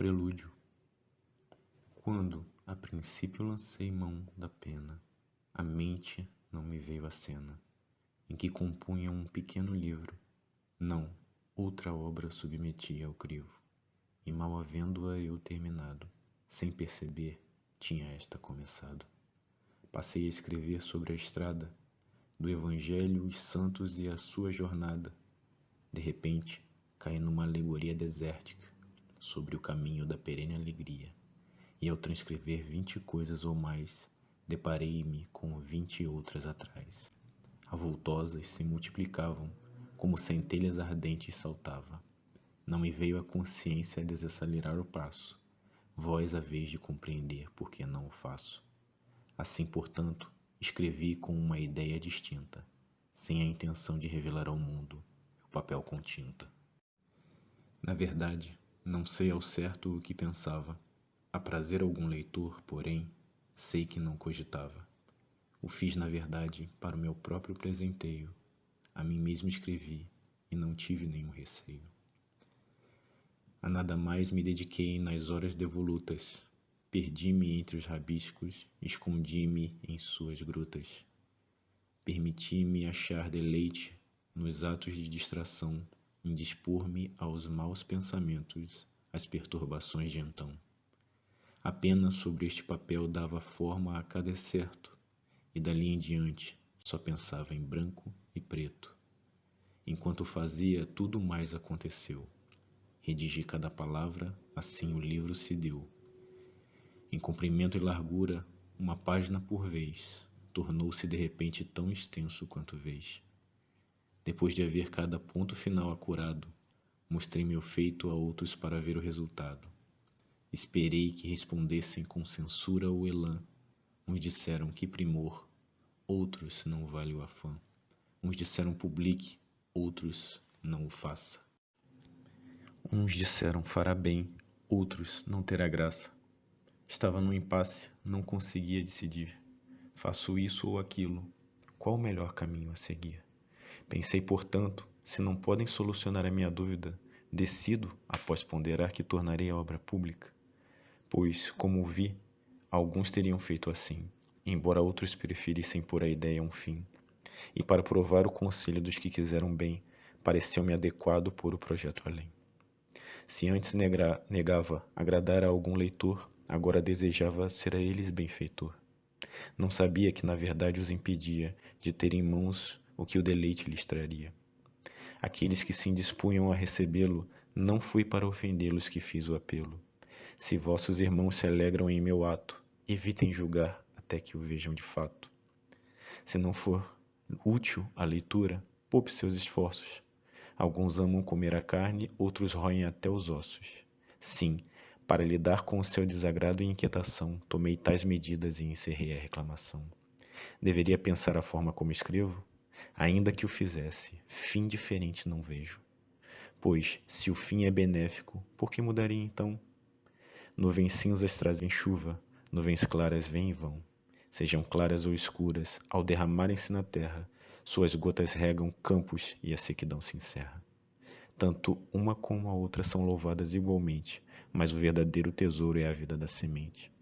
Prelúdio. Quando a princípio lancei mão da pena, à mente não me veio a cena, em que compunha um pequeno livro, não, outra obra submetia ao crivo, e mal havendo-a eu terminado, sem perceber, tinha esta começado. Passei a escrever sobre a estrada, do Evangelho, os santos e a sua jornada. De repente, caí numa alegoria desértica, sobre o caminho da perene alegria. E ao transcrever 20 coisas ou mais, deparei-me com 20 outras atrás. Avultosas se multiplicavam, como centelhas ardentes saltava. Não me veio a consciência a desacelerar o passo. Vós a vez de compreender por que não o faço. Assim, portanto, escrevi com uma ideia distinta, sem a intenção de revelar ao mundo o papel com tinta. Na verdade, não sei ao certo o que pensava. Aprazer algum leitor, porém, sei que não cogitava. O fiz, na verdade, para o meu próprio presenteio. A mim mesmo escrevi e não tive nenhum receio. A nada mais me dediquei nas horas devolutas. Perdi-me entre os rabiscos, escondi-me em suas grutas. Permiti-me achar deleite nos atos de distração, indispor-me aos maus pensamentos, às perturbações de então. Apenas sobre este papel dava forma a cada excerto, e dali em diante só pensava em branco e preto. Enquanto fazia, tudo mais aconteceu. Redigi cada palavra, assim o livro se deu. Em comprimento e largura, uma página por vez, tornou-se de repente tão extenso quanto vez. Depois de haver cada ponto final acurado, mostrei meu feito a outros para ver o resultado. Esperei que respondessem com censura ou elã. Uns disseram que primor, outros não vale o afã. Uns disseram publique, outros não o faça. Uns disseram fará bem, outros não terá graça. Estava num impasse, não conseguia decidir. Faço isso ou aquilo, qual o melhor caminho a seguir? Pensei, portanto, se não podem solucionar a minha dúvida, decido, após ponderar, que tornarei a obra pública. Pois, como vi, alguns teriam feito assim, embora outros preferissem pôr a ideia a um fim. E para provar o conselho dos que quiseram bem, pareceu-me adequado pôr o projeto além. Se antes negava agradar a algum leitor, agora desejava ser a eles benfeitor. Não sabia que na verdade os impedia de ter em mãos o que o deleite lhes traria. Aqueles que se indispunham a recebê-lo, não fui para ofendê-los que fiz o apelo. Se vossos irmãos se alegram em meu ato, evitem julgar até que o vejam de fato. Se não for útil a leitura, poupe seus esforços. Alguns amam comer a carne, outros roem até os ossos. Sim, para lidar com o seu desagrado e inquietação, tomei tais medidas e encerrei a reclamação. Deveria pensar a forma como escrevo? Ainda que o fizesse, fim diferente não vejo. Pois, se o fim é benéfico, por que mudaria então? Nuvens cinzas trazem chuva, nuvens claras vêm e vão. Sejam claras ou escuras, ao derramarem-se na terra, suas gotas regam campos e a sequidão se encerra. Tanto uma como a outra são louvadas igualmente, mas o verdadeiro tesouro é a vida da semente.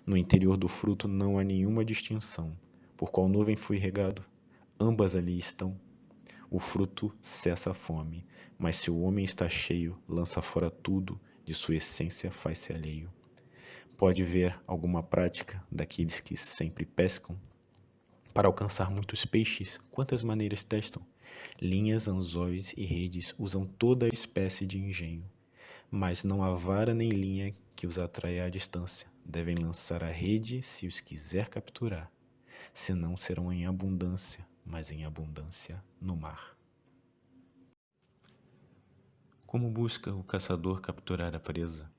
No interior do fruto não há nenhuma distinção. Por qual nuvem fui regado? Ambas ali estão. O fruto cessa a fome, mas se o homem está cheio, lança fora tudo, de sua essência faz-se alheio. Pode ver alguma prática daqueles que sempre pescam? Para alcançar muitos peixes, quantas maneiras testam? Linhas, anzóis e redes usam toda a espécie de engenho. Mas não há vara nem linha que os atraia à distância. Devem lançar a rede se os quiser capturar. Senão serão em abundância, mas em abundância no mar. Como busca o caçador capturar a presa?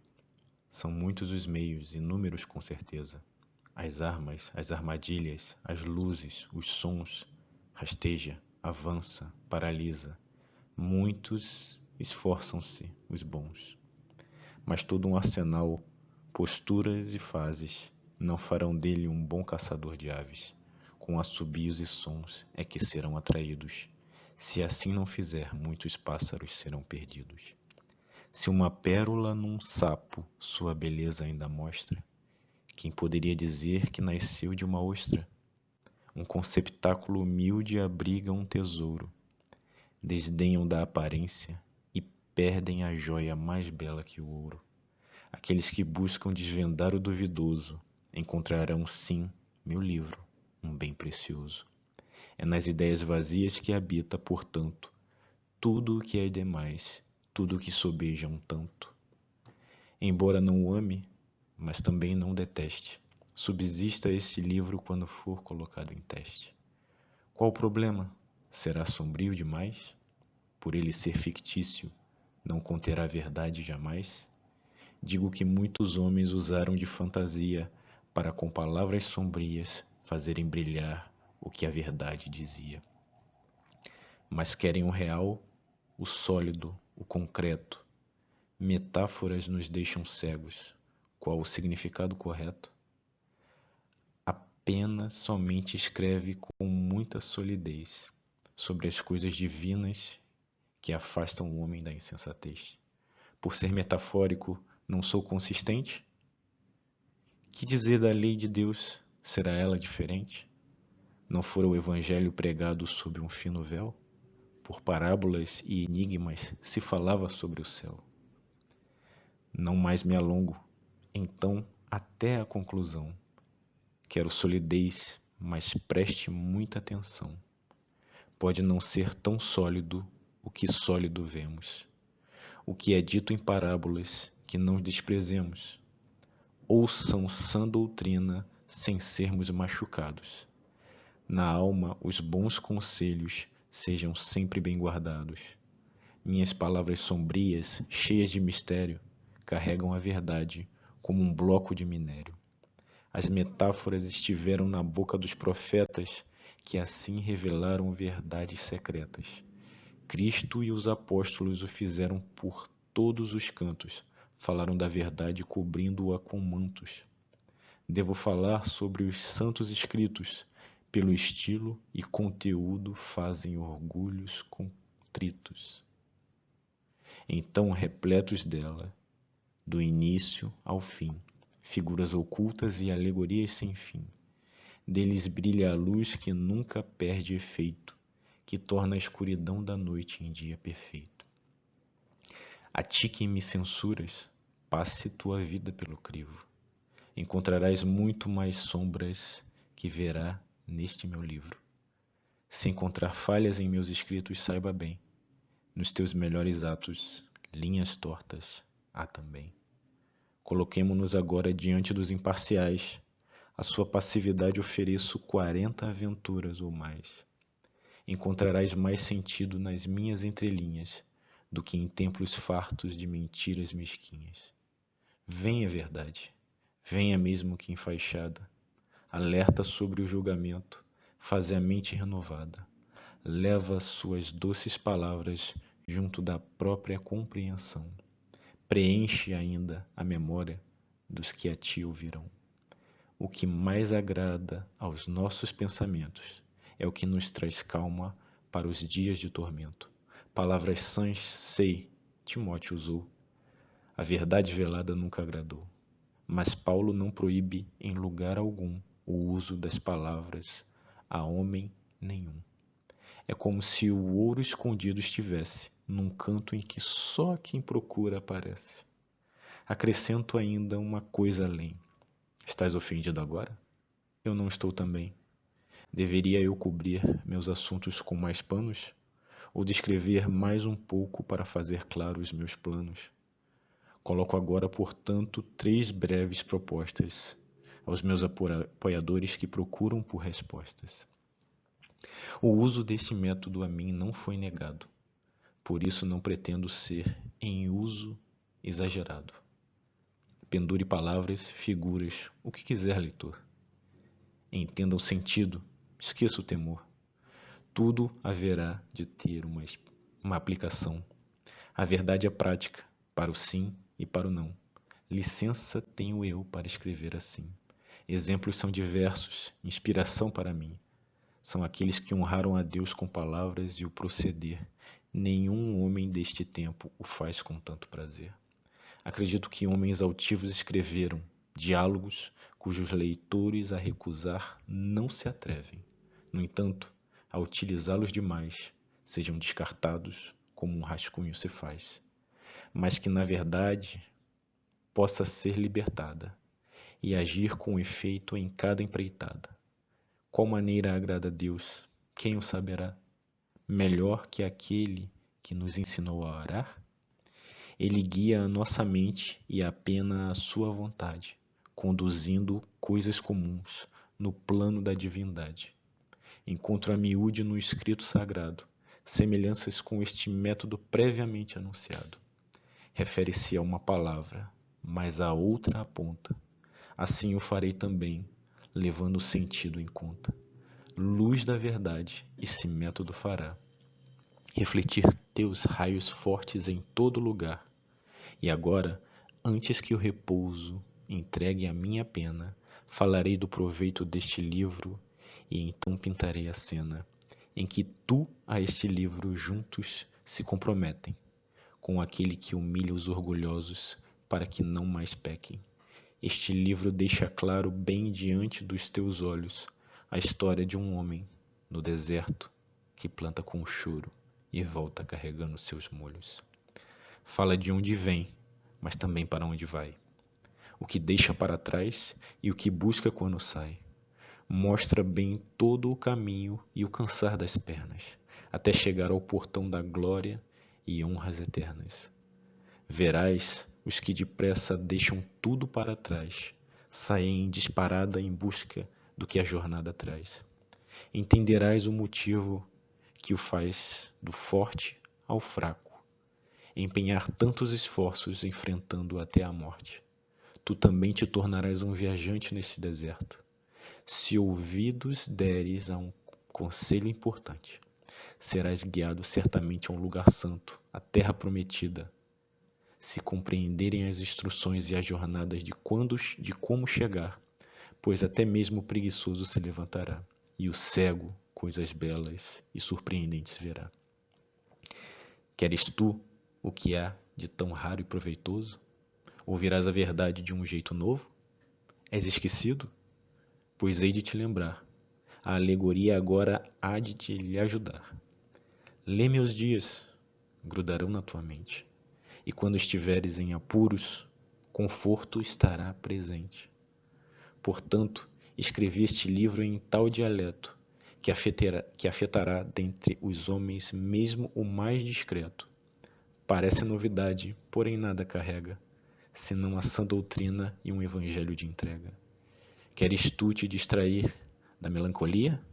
São muitos os meios, inúmeros com certeza. As armas, as armadilhas, as luzes, os sons. Rasteja, avança, paralisa. Muitos esforçam-se, os bons. Mas todo um arsenal, posturas e fases, não farão dele um bom caçador de aves. Com assobios e sons é que serão atraídos. Se assim não fizer, muitos pássaros serão perdidos. Se uma pérola num sapo sua beleza ainda mostra, quem poderia dizer que nasceu de uma ostra? Um conceptáculo humilde abriga um tesouro, desdenham da aparência e perdem a joia mais bela que o ouro. Aqueles que buscam desvendar o duvidoso encontrarão sim, meu livro, um bem precioso. É nas ideias vazias que habita, portanto, tudo o que é demais, tudo o que sobeja um tanto. Embora não o ame, mas também não deteste, subsista este livro quando for colocado em teste. Qual o problema? Será sombrio demais? Por ele ser fictício, não conterá verdade jamais? Digo que muitos homens usaram de fantasia para com palavras sombrias fazerem brilhar o que a verdade dizia. Mas querem o real, o sólido, o concreto. Metáforas nos deixam cegos. Qual o significado correto? Apenas somente escreve com muita solidez sobre as coisas divinas que afastam o homem da insensatez. Por ser metafórico, não sou consistente? Que dizer da lei de Deus? Será ela diferente? Não fora o evangelho pregado sob um fino véu? Por parábolas e enigmas se falava sobre o céu. Não mais me alongo, então até a conclusão. Quero solidez, mas preste muita atenção. Pode não ser tão sólido o que sólido vemos. O que é dito em parábolas que não desprezemos. Ouçam sã doutrina sem sermos machucados. Na alma, os bons conselhos sejam sempre bem guardados. Minhas palavras sombrias, cheias de mistério, carregam a verdade como um bloco de minério. As metáforas estiveram na boca dos profetas, que assim revelaram verdades secretas. Cristo e os apóstolos o fizeram por todos os cantos, falaram da verdade cobrindo-a com mantos. Devo falar sobre os santos escritos, pelo estilo e conteúdo fazem orgulhos contritos. Então, repletos dela, do início ao fim, figuras ocultas e alegorias sem fim, deles brilha a luz que nunca perde efeito, que torna a escuridão da noite em dia perfeito. A ti que me censuras, passe tua vida pelo crivo. Encontrarás muito mais sombras que verá neste meu livro. Se encontrar falhas em meus escritos, saiba bem, nos teus melhores atos, linhas tortas há também. Coloquemo-nos agora diante dos imparciais. A sua passividade ofereço 40 aventuras ou mais. Encontrarás mais sentido nas minhas entrelinhas do que em templos fartos de mentiras mesquinhas. Venha verdade, venha mesmo que enfaixada, alerta sobre o julgamento, faze a mente renovada, leva suas doces palavras junto da própria compreensão, preenche ainda a memória dos que a ti ouvirão. O que mais agrada aos nossos pensamentos é o que nos traz calma para os dias de tormento. Palavras sãs, sei, Timóteo usou. A verdade velada nunca agradou. Mas Paulo não proíbe em lugar algum o uso das palavras a homem nenhum. É como se o ouro escondido estivesse num canto em que só quem procura aparece. Acrescento ainda uma coisa além. Estás ofendido agora? Eu não estou também. Deveria eu cobrir meus assuntos com mais panos? Ou descrever mais um pouco para fazer claro os meus planos? Coloco agora, portanto, 3 breves propostas aos meus apoiadores que procuram por respostas. O uso desse método a mim não foi negado, por isso não pretendo ser em uso exagerado. Pendure palavras, figuras, o que quiser, leitor. Entenda o sentido, esqueça o temor. Tudo haverá de ter uma aplicação. A verdade é prática, para o sim e para o não. Licença tenho eu para escrever assim. Exemplos são diversos, inspiração para mim. São aqueles que honraram a Deus com palavras e o proceder, Nenhum homem deste tempo o faz com tanto prazer. Acredito que homens altivos escreveram diálogos cujos leitores a recusar não se atrevem. No entanto, a utilizá-los demais, sejam descartados como um rascunho se faz, mas que na verdade possa ser libertada e agir com efeito em cada empreitada. Qual maneira agrada a Deus? Quem o saberá? Melhor que aquele que nos ensinou a orar? Ele guia a nossa mente e apena a sua vontade, conduzindo coisas comuns no plano da divindade. Encontro a miúde no escrito sagrado, semelhanças com este método previamente anunciado. Refere-se a uma palavra, mas a outra aponta. Assim o farei também, levando o sentido em conta. Luz da verdade, esse método fará refletir teus raios fortes em todo lugar. E agora, antes que o repouso entregue a minha pena, falarei do proveito deste livro e então pintarei a cena em que tu a este livro juntos se comprometem, com aquele que humilha os orgulhosos para que não mais pequem. Este livro deixa claro bem diante dos teus olhos a história de um homem no deserto que planta com choro e volta carregando seus molhos. Fala de onde vem, mas também para onde vai. O que deixa para trás e o que busca quando sai. Mostra bem todo o caminho e o cansar das pernas, até chegar ao portão da glória e honras eternas. Verás os que depressa deixam tudo para trás, saem disparada em busca do que a jornada traz. Entenderás o motivo que o faz do forte ao fraco, empenhar tantos esforços enfrentando até a morte. Tu também te tornarás um viajante neste deserto, se ouvidos deres a um conselho importante. Serás guiado certamente a um lugar santo, a terra prometida, se compreenderem as instruções e as jornadas de como chegar, pois até mesmo o preguiçoso se levantará, e o cego coisas belas e surpreendentes verá. Queres tu o que há de tão raro e proveitoso? Ouvirás a verdade de um jeito novo? És esquecido? Pois hei de te lembrar. A alegoria agora há de te lhe ajudar. Lê meus dias, grudarão na tua mente. E quando estiveres em apuros, conforto estará presente. Portanto, escrevi este livro em tal dialeto que afetará dentre os homens mesmo o mais discreto. Parece novidade, porém nada carrega, senão a sã doutrina e um evangelho de entrega. Queres tu te distrair da melancolia?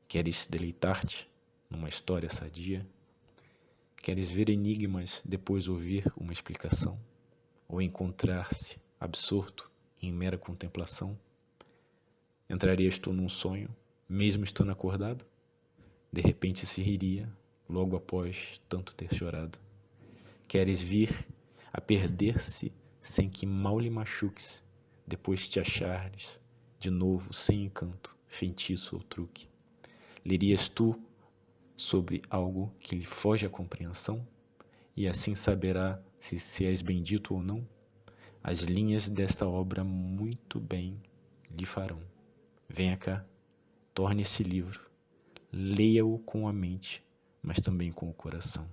Queres deleitar-te numa história sadia? Queres ver enigmas, depois ouvir uma explicação? Ou encontrar-se absorto em mera contemplação? Entrarias tu num sonho, mesmo estando acordado? De repente se riria, logo após tanto ter chorado. Queres vir a perder-se sem que mal lhe machuques, depois te achares de novo sem encanto, feitiço ou truque? Lerias tu sobre algo que lhe foge à compreensão, e assim saberá se és bendito ou não? As linhas desta obra muito bem lhe farão. Venha cá, torne esse livro, leia-o com a mente, mas também com o coração.